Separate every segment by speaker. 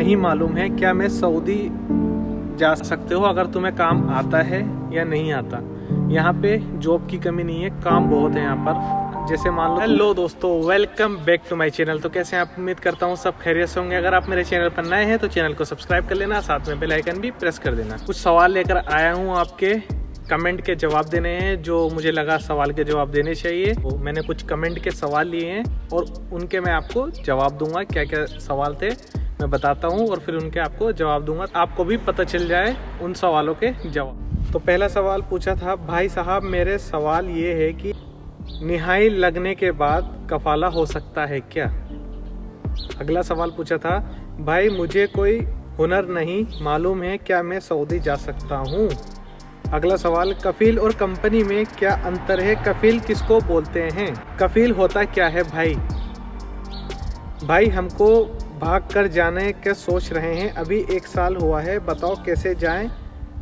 Speaker 1: नहीं मालूम है, क्या मैं सऊदी जा सकते हो अगर तुम्हें काम आता है या नहीं आता। यहाँ पे जॉब की कमी नहीं है, काम बहुत है यहाँ पर। जैसे मान लो, हेलो दोस्तों, welcome back to my channel. तो कैसे हैं आप? उम्मीद करता हूँ सब खैरियत से होंगे। अगर आप मेरे चैनल पर नए हैं तो चैनल को सब्सक्राइब कर लेना, साथ में बेल आइकन भी प्रेस कर देना। कुछ सवाल लेकर आया हूँ, आपके कमेंट के जवाब देने हैं, जो मुझे लगा सवाल के जवाब देने चाहिए। तो मैंने कुछ कमेंट के सवाल लिए हैं और उनके मैं आपको जवाब दूंगा। क्या क्या सवाल थे मैं बताता हूँ और फिर उनके आपको जवाब दूंगा, आपको भी पता चल जाए उन सवालों के जवाब। तो पहला सवाल पूछा था, भाई साहब मेरे सवाल ये है कि निहाई लगने के बाद कफाला हो सकता है क्या। अगला सवाल पूछा था, भाई मुझे कोई हुनर नहीं मालूम है, क्या मैं सऊदी जा सकता हूँ। अगला सवाल, कफील और कंपनी में क्या अंतर है, कफील किसको बोलते हैं, कफील होता क्या है। भाई हमको भाग कर जाने का सोच रहे हैं, अभी 1 साल हुआ है, बताओ कैसे जाएं।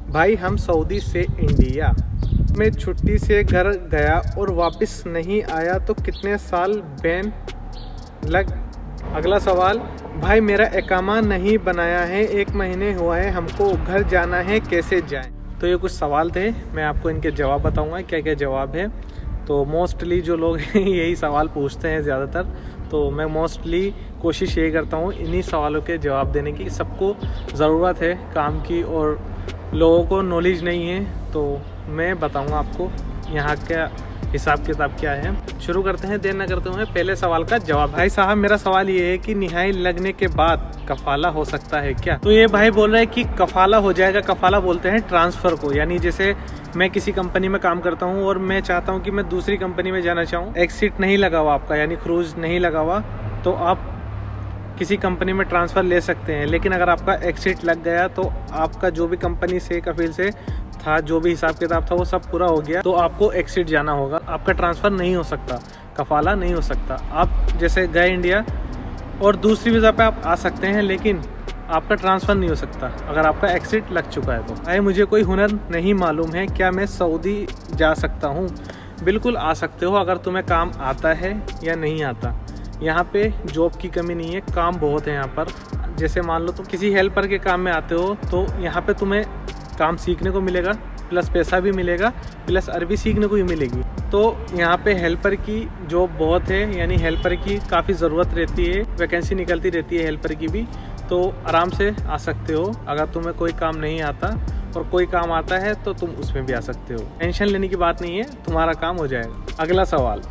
Speaker 1: भाई हम सऊदी से इंडिया में छुट्टी से घर गया और वापस नहीं आया तो कितने साल बैन लग। अगला सवाल, भाई मेरा इकामा नहीं बनाया है, 1 महीने हुआ है, हमको घर जाना है, कैसे जाएं। तो ये कुछ सवाल थे, मैं आपको इनके जवाब बताऊंगा क्या क्या जवाब है। तो मोस्टली जो लोग हैं यही सवाल पूछते हैं ज़्यादातर, तो मैं मोस्टली कोशिश यही करता हूँ इन्हीं सवालों के जवाब देने की। सबको ज़रूरत है काम की और लोगों को नॉलेज नहीं है, तो मैं बताऊँगा आपको यहाँ का हिसाब किताब क्या है। शुरू करते हैं, देर न करते हुए पहले सवाल का जवाब। भाई साहब मेरा सवाल ये है कि निहाई लगने के बाद कफाला हो सकता है क्या। तो ये भाई बोल रहे हैं कि कफाला हो जाएगा। कफाला बोलते हैं ट्रांसफ़र को, यानी जैसे मैं किसी कंपनी में काम करता हूँ और मैं चाहता हूँ कि मैं दूसरी कंपनी में जाना चाहूँ, एक्सिट नहीं लगा हुआ आपका, यानी क्रूज नहीं लगा हुआ, तो आप किसी कंपनी में ट्रांसफ़र ले सकते हैं। लेकिन अगर आपका एक्सिट लग गया तो आपका जो भी कंपनी से कफील से था, जो भी हिसाब किताब था, वो सब पूरा हो गया, तो आपको एक्सिट जाना होगा, आपका ट्रांसफ़र नहीं हो सकता, कफाला नहीं हो सकता। आप जैसे गए इंडिया और दूसरी वीज़ा पे आप आ सकते हैं, लेकिन आपका ट्रांसफ़र नहीं हो सकता अगर आपका एक्सिट लग चुका है तो। भाई मुझे कोई हुनर नहीं मालूम है, क्या मैं सऊदी जा सकता हूँ। बिल्कुल आ सकते हो अगर तुम्हें काम आता है या नहीं आता। यहाँ पे जॉब की कमी नहीं है, काम बहुत है यहाँ पर। जैसे मान लो तुम किसी हेल्पर के काम में आते हो तो यहाँ पे तुम्हें काम सीखने को मिलेगा, प्लस पैसा भी मिलेगा, प्लस अरबी सीखने को भी मिलेगी। तो यहाँ पे हेल्पर की जॉब बहुत है, यानी हेल्पर की काफ़ी ज़रूरत रहती है, वैकेंसी निकलती रहती है हेल्पर की भी। तो आराम से आ सकते हो अगर तुम्हें कोई काम नहीं आता, और कोई काम आता है तो तुम उसमें भी आ सकते हो। टेंशन लेने की बात नहीं है, तुम्हारा काम हो जाएगा। अगला सवाल,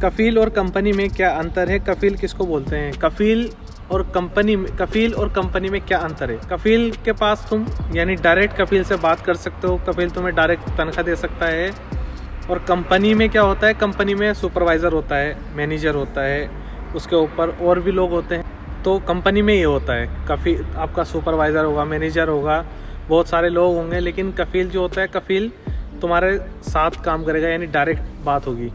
Speaker 1: कफील और कंपनी में क्या अंतर है, कफील किसको बोलते हैं। कफील और कंपनी में क्या अंतर है। कफील के पास तुम यानी डायरेक्ट कफील से बात कर सकते हो, कफील तुम्हें डायरेक्ट तनख्वाह दे सकता है। और कंपनी में क्या होता है, कंपनी में सुपरवाइज़र होता है, मैनेजर होता है, उसके ऊपर और भी लोग होते हैं। तो कंपनी में ये होता है, कफील आपका सुपरवाइज़र होगा, मैनेजर होगा, बहुत सारे लोग होंगे। लेकिन कफील जो होता है, कफील तुम्हारे साथ काम करेगा, यानी डायरेक्ट बात होगी,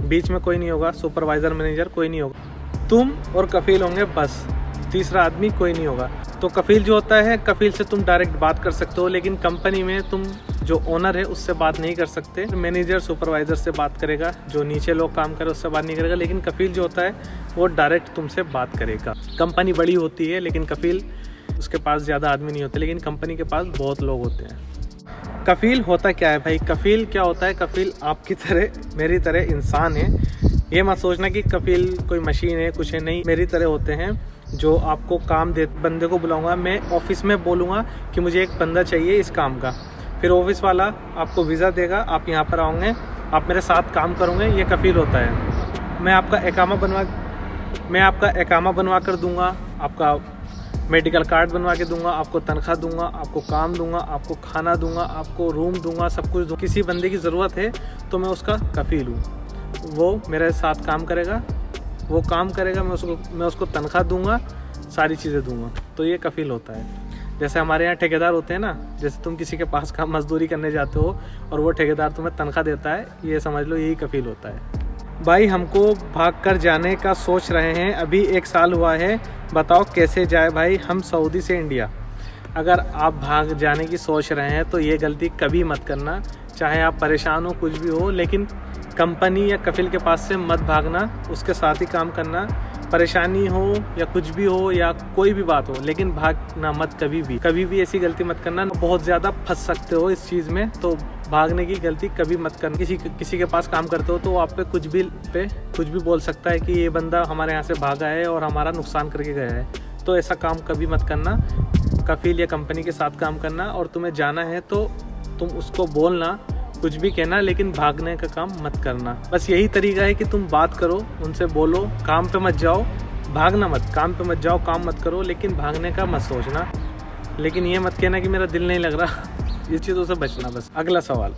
Speaker 1: बीच में कोई नहीं होगा, सुपरवाइज़र मैनेजर कोई नहीं होगा, तुम और कफील होंगे बस, तीसरा आदमी कोई नहीं होगा। तो कफील जो होता है, कफील से तुम डायरेक्ट बात कर सकते हो, लेकिन कंपनी में तुम जो ओनर है उससे बात नहीं कर सकते। मैनेजर सुपरवाइज़र से बात करेगा, जो नीचे लोग काम करे उससे बात नहीं करेगा। लेकिन कफील जो होता है वो डायरेक्ट तुमसे बात करेगा। कंपनी बड़ी होती है लेकिन कफील उसके पास ज़्यादा आदमी नहीं होते, लेकिन कंपनी के पास बहुत लोग होते हैं। कफील होता क्या है भाई, कफील क्या होता है, कफील आपकी तरह मेरी तरह इंसान है। ये मत सोचना कि कफील कोई मशीन है, कुछ है, नहीं, मेरी तरह होते हैं जो आपको काम दे। बंदे को बुलाऊंगा मैं, ऑफिस में बोलूँगा कि मुझे एक बंदा चाहिए इस काम का, फिर ऑफिस वाला आपको वीज़ा देगा, आप यहाँ पर आओगे, आप मेरे साथ काम करोगे, ये कफील होता है। मैं आपका इकामा बनवा कर दूँगा, आपका मेडिकल कार्ड बनवा के दूंगा, आपको तनख्वाह दूंगा, आपको काम दूंगा, आपको खाना दूंगा, आपको रूम दूंगा, सब कुछ दूंगा। किसी बंदे की ज़रूरत है तो मैं उसका कफील हूँ, वो मेरे साथ काम करेगा, वो काम करेगा, मैं उसको तनख्वाह दूंगा, सारी चीज़ें दूंगा, तो ये कफील होता है। जैसे हमारे यहाँ ठेकेदार होते हैं ना, जैसे तुम किसी के पास काम मजदूरी करने जाते हो और वो ठेकेदार तुम्हें तनख्वाह देता है, ये समझ लो यही कफील होता है। भाई हमको भाग कर जाने का सोच रहे हैं, अभी 1 साल हुआ है, बताओ कैसे जाए। भाई हम सऊदी से इंडिया। अगर आप भाग जाने की सोच रहे हैं तो ये गलती कभी मत करना, चाहे आप परेशान हो, कुछ भी हो, लेकिन कंपनी या कफील के पास से मत भागना, उसके साथ ही काम करना। परेशानी हो या कुछ भी हो या कोई भी बात हो, लेकिन भागना मत कभी भी ऐसी गलती मत करना। बहुत ज़्यादा फंस सकते हो इस चीज़ में, तो भागने की गलती कभी मत करना। किसी के पास काम करते हो तो आप पे कुछ भी बोल सकता है कि ये बंदा हमारे यहाँ से भागा है और हमारा नुकसान करके गया है, तो ऐसा काम कभी मत करना। कफील या कंपनी के साथ काम करना और तुम्हें जाना है तो तुम उसको बोलना, कुछ भी कहना, लेकिन भागने का काम मत करना। बस यही तरीका है कि तुम बात करो, उनसे बोलो, काम पे मत जाओ, भागना मत, काम पे मत जाओ, काम मत करो, लेकिन भागने का मत सोचना। लेकिन ये मत कहना कि मेरा दिल नहीं लग रहा, इस चीज़ों से बचना बस। अगला सवाल,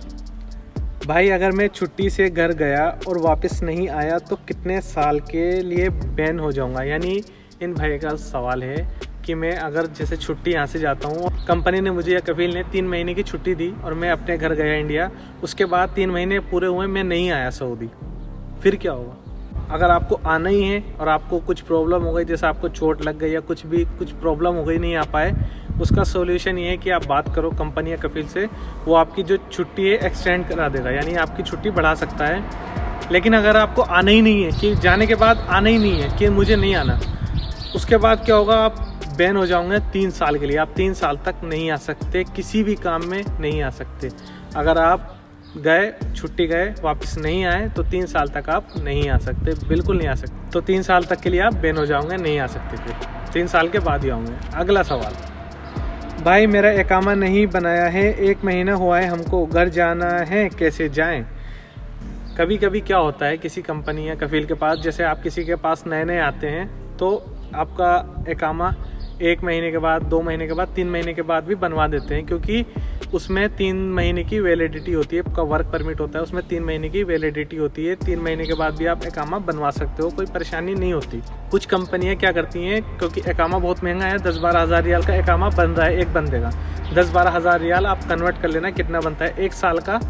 Speaker 1: भाई अगर मैं छुट्टी से घर गया और वापस नहीं आया तो कितने साल के लिए बैन हो जाऊंगा? यानी इन भाई का सवाल है कि मैं अगर जैसे छुट्टी यहाँ से जाता हूँ, कंपनी ने मुझे या कफील ने 3 महीने की छुट्टी दी और मैं अपने घर गया इंडिया, उसके बाद 3 महीने पूरे हुए मैं नहीं आया सऊदी, फिर क्या होगा? अगर आपको आना ही है और आपको कुछ प्रॉब्लम हो गई, जैसे आपको चोट लग गई या कुछ प्रॉब्लम हो गई, नहीं आ पाए, उसका सोल्यूशन ये है कि आप बात करो कंपनी या कफील से, वो आपकी जो छुट्टी है एक्सटेंड करा देगा, यानी आपकी छुट्टी बढ़ा सकता है। लेकिन अगर आपको आना ही नहीं है, कि जाने के बाद आना ही नहीं है कि मुझे नहीं आना, उसके बाद क्या होगा? आप बैन हो जाओगे 3 साल के लिए। आप 3 साल तक नहीं आ सकते, किसी भी काम में नहीं आ सकते। अगर आप गए, छुट्टी गए, वापस नहीं आए तो 3 साल तक आप नहीं आ सकते, बिल्कुल नहीं आ सकते। तो 3 साल तक के लिए आप बैन हो जाओगे, नहीं आ सकते, फिर 3 साल के बाद ही आऊँगे। अगला सवाल, भाई मेरा इकामा नहीं बनाया है, 1 महीना हुआ है, हमको घर जाना है, कैसे जाएं? कभी कभी क्या होता है, किसी कंपनी या कफील के पास, जैसे आप किसी के पास नए आते हैं तो आपका इकामा 1 महीने के बाद, 2 महीने के बाद, 3 महीने के बाद भी बनवा देते हैं, क्योंकि उसमें 3 महीने की वैलिडिटी होती है। आपका वर्क परमिट होता है, उसमें 3 महीने की वैलिडिटी होती है। 3 महीने के बाद भी आप इकामा बनवा सकते हो, कोई परेशानी नहीं होती। कुछ कंपनियां क्या करती हैं, क्योंकि इकामा बहुत महंगा है, 10-12 हज़ार रियाल का इकामा बन रहा है एक बंदे का, 10-12 हज़ार रियाल आप कन्वर्ट कर लेना, कितना बनता है? 1 साल का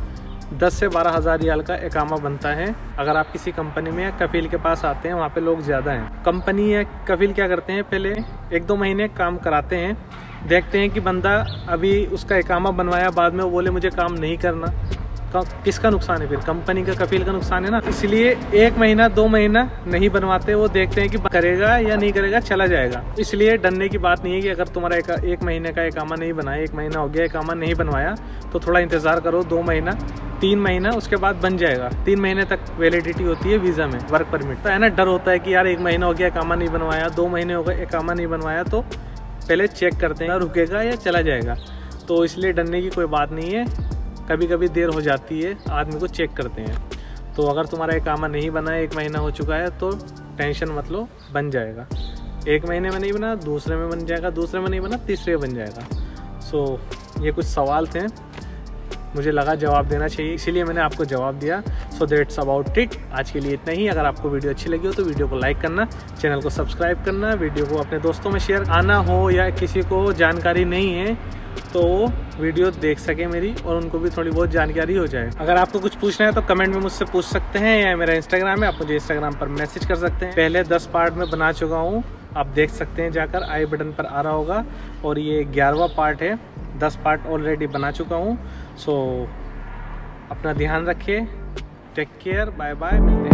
Speaker 1: 10 से 12 हज़ार रियाल का इकामा बनता है। अगर आप किसी कंपनी में या कफील के पास आते हैं, वहाँ पे लोग ज़्यादा हैं। कंपनी या कफील क्या करते हैं, पहले 1-2 महीने काम कराते हैं, देखते हैं कि बंदा अभी उसका इकामा बनवाया, बाद में वो बोले मुझे काम नहीं करना, किसका नुकसान है? फिर कंपनी का, कफील का नुकसान है ना। इसलिए 1 महीना 2 महीना नहीं बनवाते, वो देखते हैं कि करेगा या नहीं करेगा, चला जाएगा। इसलिए डरने की बात नहीं है कि अगर तुम्हारा 1 महीने का इकामा नहीं बनाया, 1 महीना हो गया इकामा नहीं बनवाया, तो थोड़ा इंतज़ार करो, 2 महीना 3 महीना, उसके बाद बन जाएगा। 3 महीने तक वैलिडिटी होती है वीज़ा में, वर्क परमिट। तो है ना, डर होता है कि यार 1 महीना हो गया इकामा नहीं बनवाया, 2 महीने हो गए इकामा नहीं बनवाया, तो पहले चेक करते हैं रुकेगा या चला जाएगा। तो इसलिए डरने की कोई बात नहीं है, कभी कभी देर हो जाती है, आदमी को चेक करते हैं। तो अगर तुम्हारा इकामा नहीं बना है, 1 महीना हो चुका है, तो टेंशन मत लो, बन जाएगा। 1 महीने में नहीं बना, दूसरे में बन जाएगा, दूसरे में नहीं बना, तीसरे में बन जाएगा। सो ये कुछ सवाल थे, मुझे लगा जवाब देना चाहिए, इसीलिए मैंने आपको जवाब दिया। So that's about it. आज के लिए इतना ही। अगर आपको वीडियो अच्छी लगी हो तो वीडियो को लाइक करना, चैनल को सब्सक्राइब करना, वीडियो को अपने दोस्तों में शेयर। आना हो या किसी को जानकारी नहीं है तो वो वीडियो देख सके मेरी, और उनको भी थोड़ी बहुत जानकारी हो जाए। अगर आपको कुछ पूछना है तो कमेंट में मुझसे पूछ सकते हैं, या मेरा इंस्टाग्राम है, आप मुझे इंस्टाग्राम पर मैसेज कर सकते हैं। पहले 10 पार्ट में बना चुका हूँ, आप देख सकते हैं जाकर, आई बटन पर आ रहा होगा, और ये 11वां पार्ट है। 10 पार्ट ऑलरेडी बना चुका हूँ। सो अपना ध्यान रखिए, टेक केयर, बाय बाय, मिलते हैं।